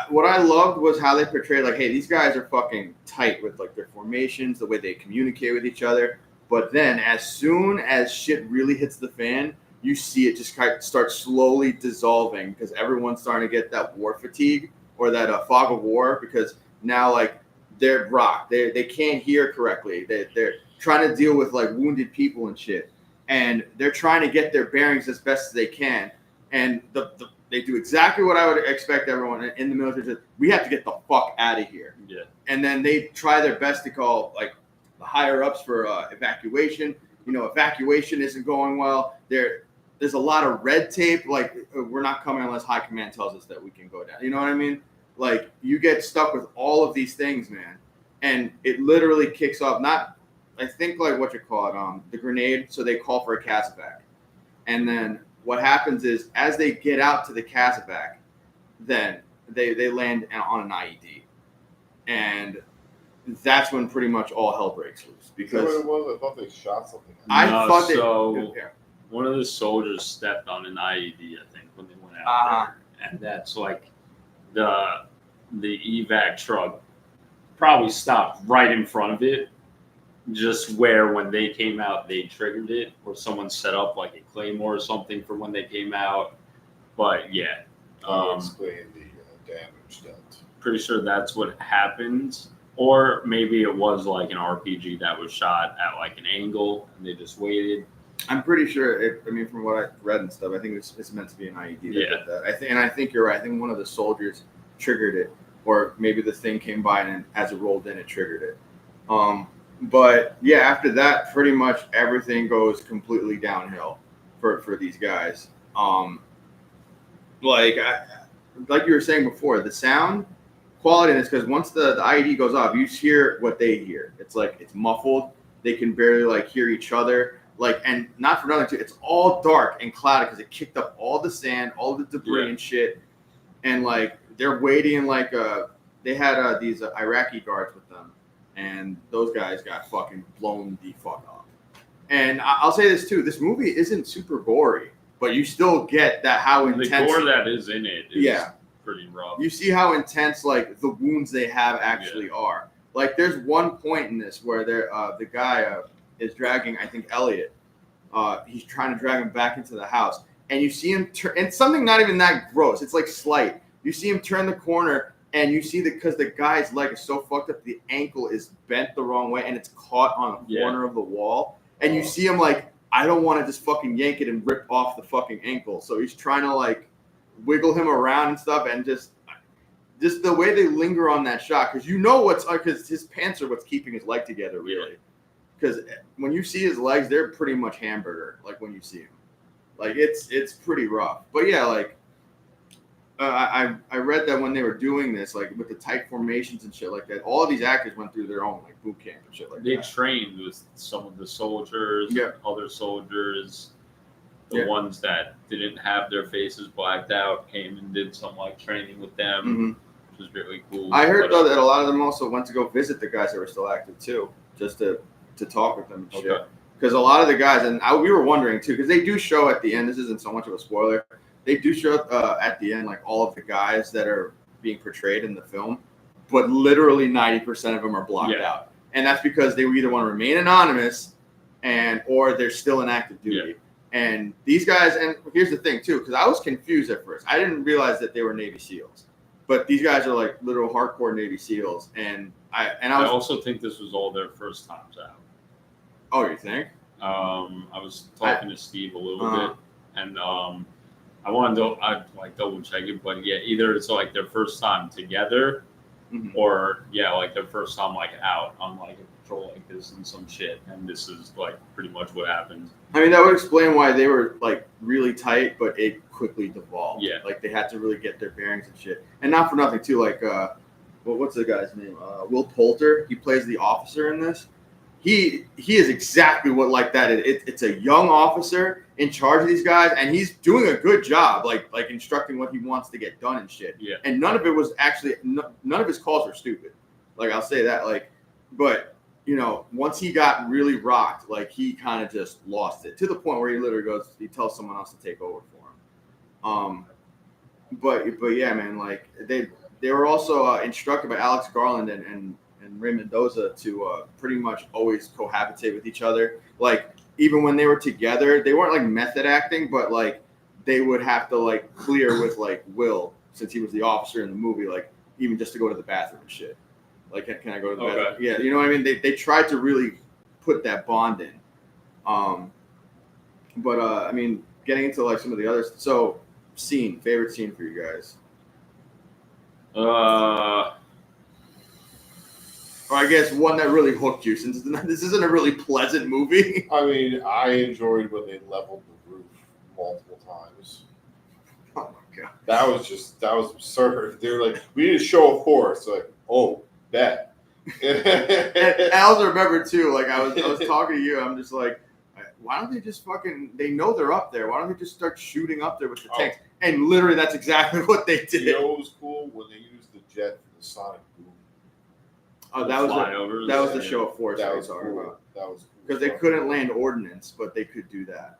what I loved was how they portrayed like, hey, these guys are fucking tight with like their formations, the way they communicate with each other. But then as soon as shit really hits the fan, you see it just kind of start slowly dissolving because everyone's starting to get that war fatigue or that fog of war because now like they're rocked. They can't hear correctly. They're trying to deal with like wounded people and shit. And they're trying to get their bearings as best as they can. And they do exactly what I would expect everyone in the military to. We have to get the fuck out of here. Yeah. And then they try their best to call like the higher ups for evacuation. You know, evacuation isn't going well. There's a lot of red tape. Like we're not coming unless high command tells us that we can go down. You know what I mean? Like you get stuck with all of these things, man. And it literally kicks off I think like what you call it, the grenade. So they call for a casevac, and then what happens is as they get out to the casevac, then they land on an IED, and that's when pretty much all hell breaks loose. Because I thought they shot something. One of the soldiers stepped on an IED, I think, when they went out there, and that's like the evac truck probably stopped right in front of it. Just where when they came out, they triggered it, or someone set up like a claymore or something for when they came out. But yeah, explain the damage done. Pretty sure that's what happened, or maybe it was like an RPG that was shot at like an angle and they just waited. I'm pretty sure. From what I read and stuff, I think it's meant to be an IED. Yeah. I think you're right. I think one of the soldiers triggered it, or maybe the thing came by and as it rolled in, it triggered it. But yeah, after that, pretty much everything goes completely downhill for these guys. Like you were saying before, the sound quality in this, because once the IED goes off, you hear what they hear. It's like it's muffled. They can barely like hear each other. Like, and not for nothing too, it's all dark and cloudy because it kicked up all the sand, all the debris and shit. And like they're waiting, like they had these Iraqi guards with them. And those guys got fucking blown the fuck up. And I'll say this too: this movie isn't super gory, but you still get that how intense the gore that is in it is pretty rough. You see how intense like the wounds they have actually are. Like there's one point in this where the guy is dragging, I think Elliot. He's trying to drag him back into the house, and you see him turn. And something not even that gross. It's like slight. You see him turn the corner. And you see that because the guy's leg is so fucked up, the ankle is bent the wrong way and it's caught on a corner of the wall. And you see him like, I don't want to just fucking yank it and rip off the fucking ankle. So he's trying to like wiggle him around and stuff. And just the way they linger on that shot, because you know because his pants are what's keeping his leg together, really. Because when you see his legs, they're pretty much hamburger, like when you see him. Like it's pretty rough. But yeah, like. I read that when they were doing this, like with the tight formations and shit like that, all of these actors went through their own like boot camp and shit like that. They trained with some of the soldiers, other soldiers. The ones that didn't have their faces blacked out came and did some like training with them, which was really cool. I heard though that a lot of them also went to go visit the guys that were still active too, just to talk with them and shit. Because a lot of the guys, and we were wondering too, because they do show at the end. This isn't so much of a spoiler. They do show at the end like all of the guys that are being portrayed in the film, but literally 90% of them are blocked out, and that's because they either want to remain anonymous, or they're still in active duty. Yeah. And these guys, and here's the thing too, because I was confused at first. I didn't realize that they were Navy SEALs, but these guys are like literal hardcore Navy SEAls, and I also think this was all their first times out. Oh, you think? I was talking to Steve a little bit, and I wanted to like double check it, but yeah, either it's like their first time together, or like their first time like out on like a patrol like this and some shit, and this is like pretty much what happened. I mean, that would explain why they were like really tight, but it quickly devolved. Yeah, like they had to really get their bearings and shit, and not for nothing too. Like, what's the guy's name? Will Poulter. He plays the officer in this. He is exactly what like that. It's a young officer in charge of these guys, and he's doing a good job, like instructing what he wants to get done and shit. Yeah. And none of it was actually none of his calls were stupid. Like I'll say that. Like, but you know, once he got really rocked, like he kind of just lost it to the point where he literally he tells someone else to take over for him. But yeah, man, like they were also instructed by Alex Garland and Ray Mendoza to pretty much always cohabitate with each other. Like even when they were together, they weren't like method acting, but like they would have to like clear with like Will, since he was the officer in the movie, like even just to go to the bathroom and shit. Like, can I go to the bathroom? Yeah, you know what I mean? They tried to really put that bond in. But I mean, getting into like some of the others. So, favorite scene for you guys? Or I guess one that really hooked you, since this isn't a really pleasant movie. I mean, I enjoyed when they leveled the roof multiple times. Oh my god, that was absurd. They were like, we need to show a horse. Like, oh, bet. And I also remember too, like I was talking to you. I'm just like, why don't they just fucking? They know they're up there. Why don't they just start shooting up there with the tanks? And literally, that's exactly what they did. You know what was cool? When they used the jet for the sonic boom. Oh, that was the show of force I was talking about. That was cool. Because they couldn't land ordnance, but they could do that.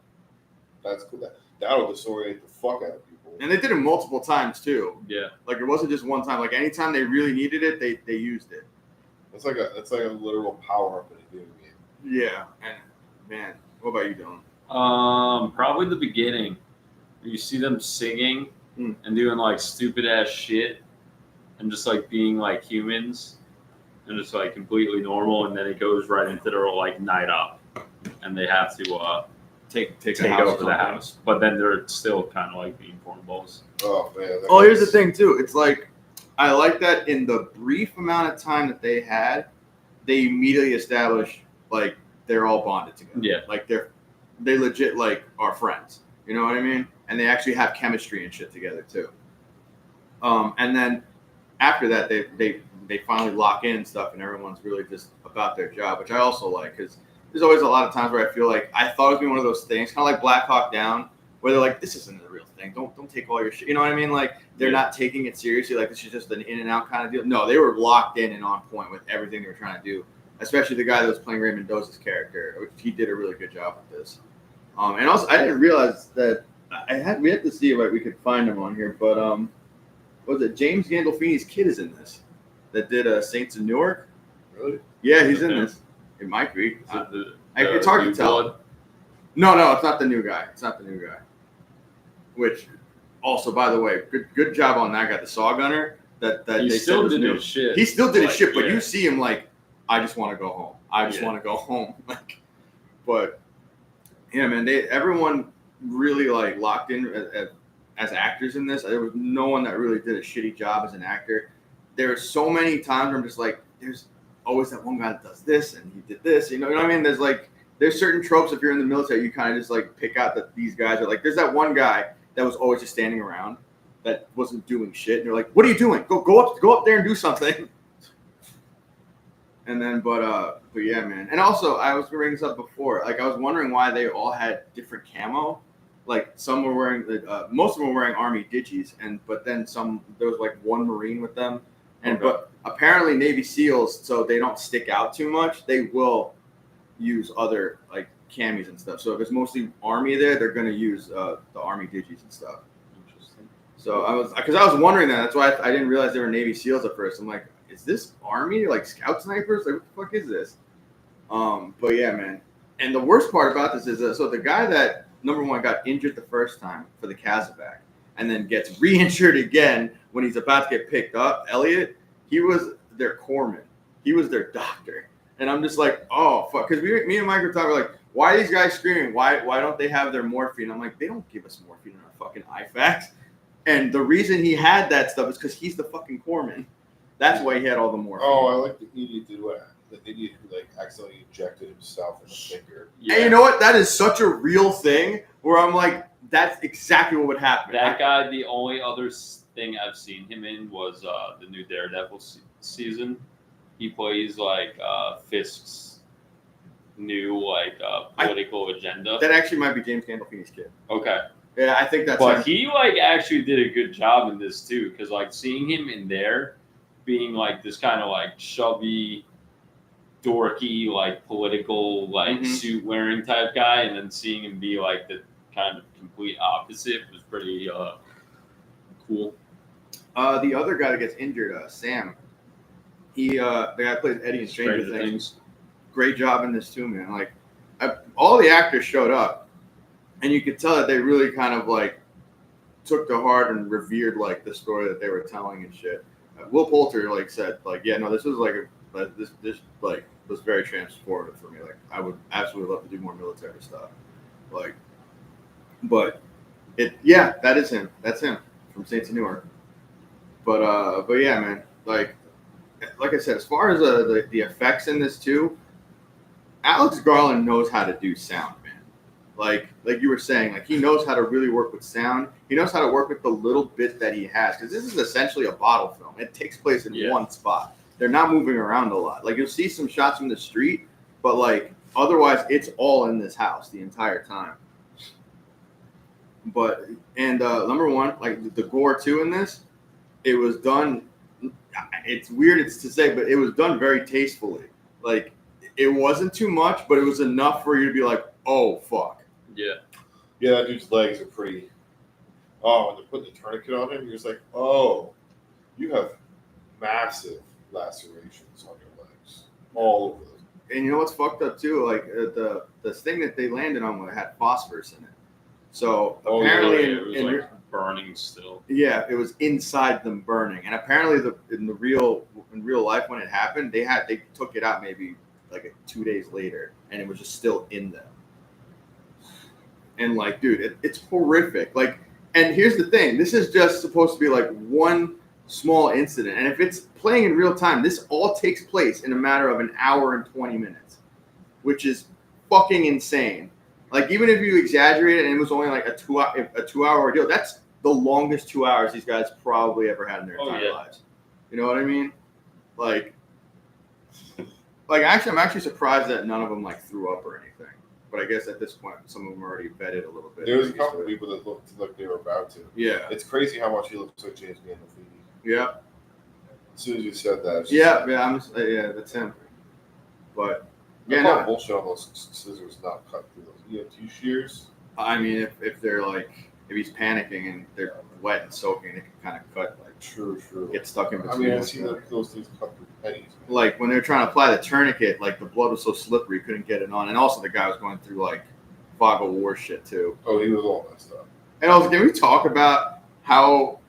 That's cool. That'll disorient the fuck out of people. And they did it multiple times too. Yeah. Like it wasn't just one time. Like anytime they really needed it, they used it. It's like a literal power up in a video game. Yeah. And man, what about you, Dylan? Probably the beginning. You see them singing and doing like stupid ass shit, and just like being like humans. And it's like completely normal, and then it goes right into their like night up, and they have to take over the house. But then they're still kind of like being cornballs. Oh man! Here's the thing too. It's like I like that in the brief amount of time that they had, they immediately established like they're all bonded together. Yeah, like they legit like are friends. You know what I mean? And they actually have chemistry and shit together too. And then after that, they finally lock in stuff, and everyone's really just about their job, which I also like, because there's always a lot of times where I feel like I thought it would be one of those things, kind of like Black Hawk Down, where they're like, this isn't the real thing. Don't take all your shit. You know what I mean? Like they're not taking it seriously. Like this is just an in and out kind of deal. No, they were locked in and on point with everything they were trying to do. Especially the guy that was playing Ray Mendoza's character, which he did a really good job with this. And also, I didn't realize that we had to see if we could find him on here, but was it James Gandolfini's kid is in this? That did Saints of Newark. Really? Yeah, he's in this. It might be. It's hard to tell. Blood? No, it's not the new guy. Which, also, by the way, good job on that guy, the Saw Gunner. That he they still said did his shit. He still did his shit, but you see him like, I just want to go home. I just want to go home. Like, but yeah, man, everyone really like locked in as actors in this. There was no one that really did a shitty job as an actor. There are so many times where I'm just like, there's always that one guy that does this and he did this. You know what I mean? There's certain tropes if you're in the military, you kind of just like pick out that these guys are like, there's that one guy that was always just standing around that wasn't doing shit. And they're like, what are you doing? Go up there and do something. And then, but yeah, man. And also, I was bringing this up before. Like, I was wondering why they all had different camo. like some were wearing, most of them were wearing Army digis, but then there was like one Marine with them, but apparently Navy SEALs, so they don't stick out too much. They will use other like camis and stuff. So if it's mostly Army there, they're gonna use the Army digis and stuff. Interesting. So I was wondering that. That's why I didn't realize they were Navy SEALs at first. I'm like, is this Army, like scout snipers? Like, what the fuck is this? But yeah, man. And the worst part about this is, so the guy that number one got injured the first time for the Kazakhstan, and then gets re-injured again when he's about to get picked up, Elliot, he was their corpsman. He was their doctor. And I'm just like, oh, fuck. Because me and Mike were talking, like, why are these guys screaming? Why don't they have their morphine? I'm like, they don't give us morphine in our fucking IFACs. And the reason he had that stuff is because he's the fucking corpsman. That's why he had all the morphine. Oh, I like the idiot the idiot who like accidentally injected himself in the finger. Yeah. And you know what? That is such a real thing where I'm like, that's exactly what would happen. That guy, the only other thing I've seen him in was the new Daredevil season. He plays like Fisk's new like political agenda. That actually might be James Gandolfini's kid. Okay. Yeah, I think that's. But he like actually did a good job in this too, because like seeing him in there, being like this kind of like chubby, dorky, like political, like suit wearing type guy, and then seeing him be like the kind of complete opposite was pretty cool. The other guy that gets injured, Sam. The guy plays Eddie in Stranger Things. Great job in this too, man. Like, all the actors showed up, and you could tell that they really kind of like took to heart and revered like the story that they were telling and shit. Will Poulter like said like, yeah, no, this was like this like was very transformative for me. Like, I would absolutely love to do more military stuff. Like, but that is him. That's him from Saints of Newark. But yeah, man, like I said, as far as the effects in this too, Alex Garland knows how to do sound, man. Like you were saying, like he knows how to really work with sound. He knows how to work with the little bit that he has, because this is essentially a bottle film. It takes place in one spot. They're not moving around a lot. Like you'll see some shots from the street, but like otherwise, it's all in this house the entire time. But number one, like the gore too in this, it was done. It's weird to say, but it was done very tastefully. Like it wasn't too much, but it was enough for you to be like, oh fuck. Yeah. Yeah, that dude's legs are pretty. Oh, and they're putting the tourniquet on him. You're just like, oh, you have massive lacerations on your legs, all over them. And you know what's fucked up too? Like the thing that they landed on had phosphorus in it. So apparently, it was like burning still. Yeah, it was inside them burning, and apparently, in real life when it happened, they took it out maybe like 2 days later, and it was just still in them. And like, dude, it's horrific. Like, and here's the thing: this is just supposed to be like one small incident, and if it's playing in real time, this all takes place in a matter of an hour and 20 minutes, which is fucking insane. Like, even if you exaggerate it and it was only like a 2 hour ordeal, that's the longest 2 hours these guys probably ever had in their entire lives. You know what I mean? Like actually, I'm actually surprised that none of them like threw up or anything. But I guess at this point, some of them already vetted a little bit. There was a couple of people that looked like they were about to. Yeah. It's crazy how much he looks like James Gandolfini. Yeah. As soon as you said that. Yeah, that's him. But yeah, no bullshit on those scissors not cut through those EMT shears. I mean, if they're like, if he's panicking and they're wet and soaking, it can kind of cut. Like, true. Get stuck in between. I mean, I've seen those things cut through pennies. Man. Like when they were trying to apply the tourniquet, like the blood was so slippery, you couldn't get it on, and also the guy was going through like fog of war shit too. Oh, he was all messed up. And also, can we talk about how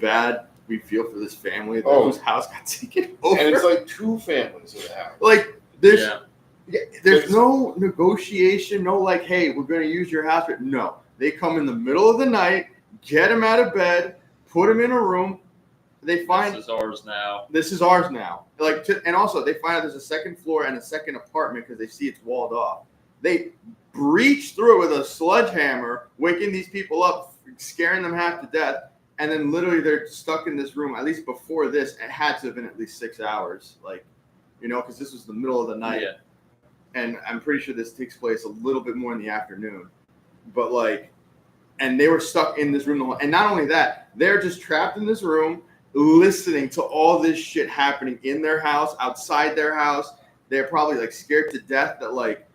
bad we feel for this family whose house got taken over? And it's like two families in the house. Like there's no negotiation, no like, hey, we're going to use your house. No, they come in the middle of the night, get him out of bed, put him in a room. They find this is ours now. This is ours now. Like, and also they find out there's a second floor and a second apartment because they see it's walled off. They breach through it with a sledgehammer, waking these people up, scaring them half to death, and then literally they're stuck in this room. At least before this, it had to have been at least 6 hours, like, you know, because this was the middle of the night. Yeah. And I'm pretty sure this takes place a little bit more in the afternoon. But, like, and they were stuck in this room the whole. And not only that, they're just trapped in this room, listening to all this shit happening in their house, outside their house. They're probably like scared to death that like,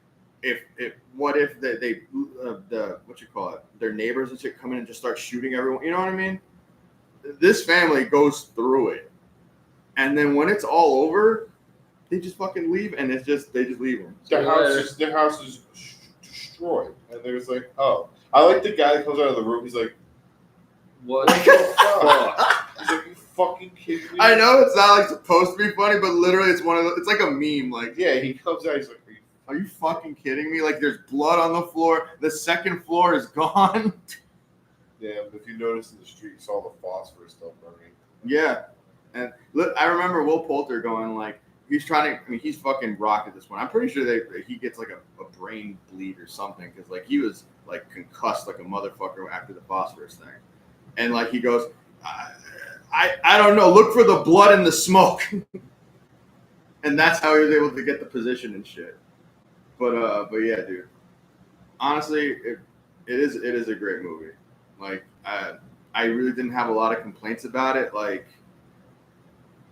what if they what you call it, their neighbors and shit come in and just start shooting everyone. You know what I mean? This family goes through it, and then when it's all over, they just fucking leave, and they just leave them. Their house is destroyed, and there's like, oh, I like the guy that comes out of the room. He's like, What the fuck? He's like, you fucking kidding me? I know it's not like supposed to be funny, but literally it's one of the, it's like a meme. Like, yeah, he comes out. He's like, are you fucking kidding me? Like, there's blood on the floor. The second floor is gone. Yeah, but if you notice in the street, you saw the phosphorus still burning. Yeah, and look, I remember Will Poulter going like, he's trying to. I mean, he's fucking rocked at this point. I'm pretty sure he gets like a brain bleed or something because like he was like concussed like a motherfucker after the phosphorus thing, and like he goes, I don't know. Look for the blood in the smoke, and that's how he was able to get the position and shit. But yeah, dude. Honestly, it is a great movie. Like I really didn't have a lot of complaints about it. Like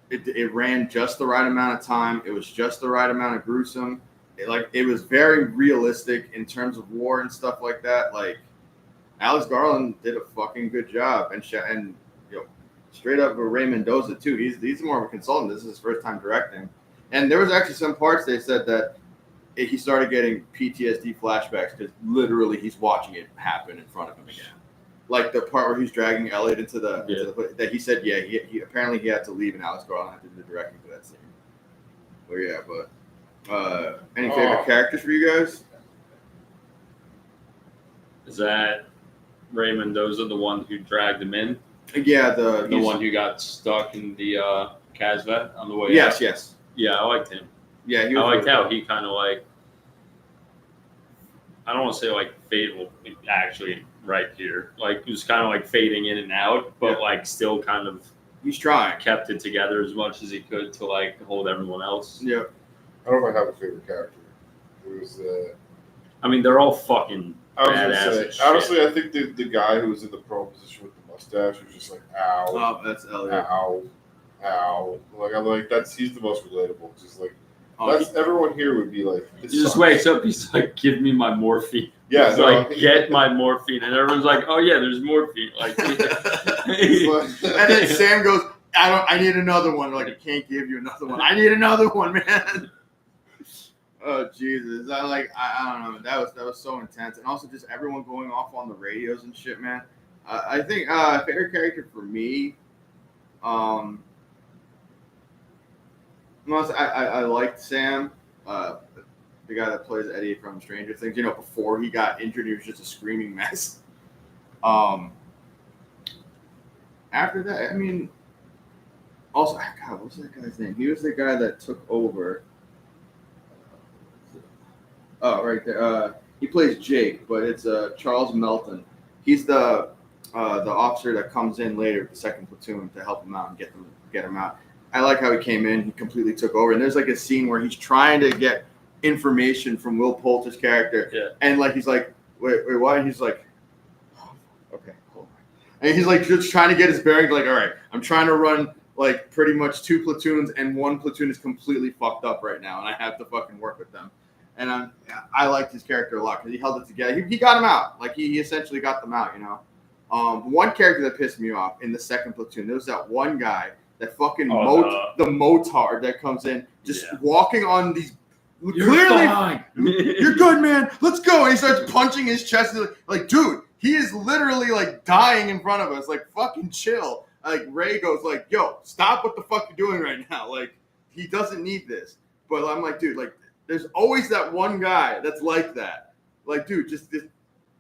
it ran just the right amount of time. It was just the right amount of gruesome. It was very realistic in terms of war and stuff like that. Like Alex Garland did a fucking good job, and you know, straight up Ray Mendoza too. He's more of a consultant. This is his first time directing, and there was actually some parts they said that he started getting PTSD flashbacks because literally he's watching it happen in front of him again. Like the part where he's dragging Elliot into the that he said, yeah, he apparently he had to leave and Alex Garland had to do the directing for that scene. But yeah, but any favorite characters for you guys? Is that Ray Mendoza, the one who dragged him in? Yeah, the one who got stuck in the Casvet on the way Yes, out? yes. Yeah, I liked him. Yeah, I liked how he kind of like, I don't want to say like fatal, actually right here. Like he was kind of like fading in and out, but like still kind of he's trying. Kept it together as much as he could to like hold everyone else. Yeah. I don't know if I have a favorite character. It was I mean, they're all fucking badass. Honestly, I think the guy who was in the pro position with the mustache was just like, ow. Oh, that's Elliot. Ow. Like he's the most relatable. Just like everyone here would be like, he just wakes up, he's like, give me my morphine. Yeah, he's like, get my morphine. And everyone's like, oh yeah, there's morphine. Like and then Sam goes, I need another one. Like, I can't give you another one. I need another one, man. Oh Jesus. I don't know. That was so intense. And also just everyone going off on the radios and shit, man. I think favorite character for me, I liked Sam, the guy that plays Eddie from Stranger Things. You know, before he got injured, he was just a screaming mess. After that, I mean, also, God, what's that guy's name? He was the guy that took over. Oh, right there. He plays Jake, but it's Charles Melton. He's the officer that comes in later, the second platoon, to help him out and get him out. I like how he came in. He completely took over. And there's like a scene where he's trying to get information from Will Poulter's character. Yeah. And like, he's like, wait, what? And he's like, oh, okay, hold on. And he's like, just trying to get his bearings. Like, all right, I'm trying to run like pretty much 2 platoons and 1 platoon is completely fucked up right now. And I have to fucking work with them. And I liked his character a lot because he held it together. He got him out. Like he essentially got them out, you know. One character that pissed me off in the second platoon, there was that one guy, that fucking the motard that comes in, just walking on these. You're fine. You're good, man. Let's go. And he starts punching his chest. And like, dude, he is literally like dying in front of us. Like, fucking chill. Like Ray goes like, yo, stop what the fuck you're doing right now. Like, he doesn't need this. But I'm like, dude, like, there's always that one guy that's like that. Like, dude, just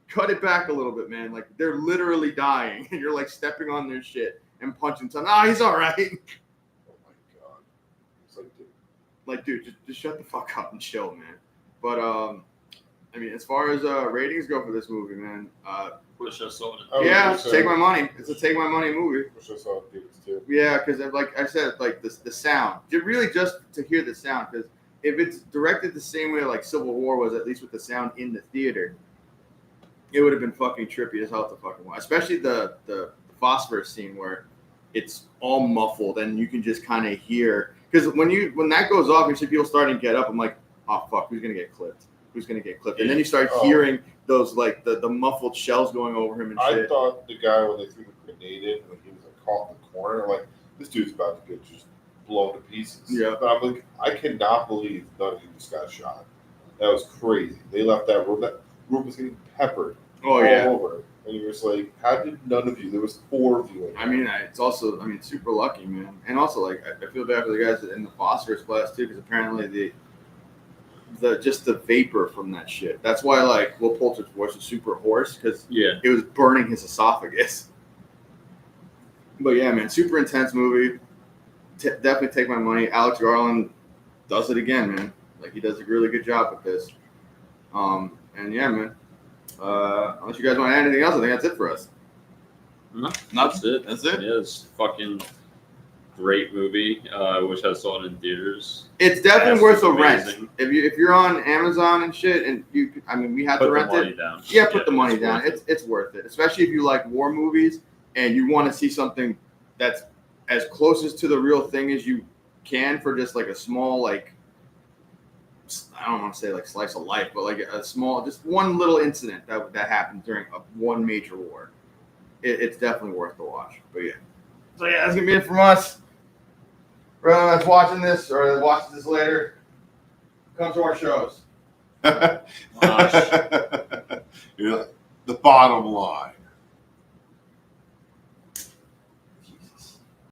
cut it back a little bit, man. Like, they're literally dying, and you're like stepping on their shit and punching someone. He's all right. Oh my god. It's dude, just shut the fuck up and chill, man. But I mean, as far as ratings go for this movie, man, wish I saw it. Yeah, take my money. It's a take my money movie. Wish I saw it too. Yeah, because like I said, like the sound, really just to hear the sound, because if it's directed the same way like Civil War was, at least with the sound in the theater, It would have been fucking trippy as hell to fucking watch, especially the phosphorus scene where it's all muffled and you can just kind of hear. Because when that goes off, you see people starting to get up. I'm like, oh fuck, who's gonna get clipped? Who's gonna get clipped? And then you start hearing those like the muffled shells going over him and shit. I thought the guy when they threw the grenade in, when he was like caught in the corner, like this dude's about to get just blown to pieces. Yeah. But I'm like, I cannot believe none of you just got shot. That was crazy. They left that room. That room was getting peppered all over. And you're just like, how did none of you? There was 4 of you. I mean, it's also, super lucky, man. And also, like, I feel bad for the guys in the phosphorus blast too, because apparently just the vapor from that shit. That's why, like, Will Poulter's voice was super hoarse, because it was burning his esophagus. But yeah, man, super intense movie. Definitely take my money. Alex Garland does it again, man. Like, he does a really good job with this. And yeah, man. Unless you guys want to add anything else, I think that's it for us. No, That's it. That's it. Yeah, it's fucking great movie. I wish I saw it in theaters. It's definitely worth a rent. If you're on Amazon and shit, and we had to rent it. Down. Yeah, put the money down. It's worth it, especially if you like war movies and you want to see something that's as closest to the real thing as you can for just like a small, like, I don't want to say like slice of life, but like a small, just one little incident that happened during one major war. It's definitely worth the watch. But yeah. So yeah, that's gonna be it from us. For anyone that's watching this or that watches this later, come to our shows. You know, the bottom line.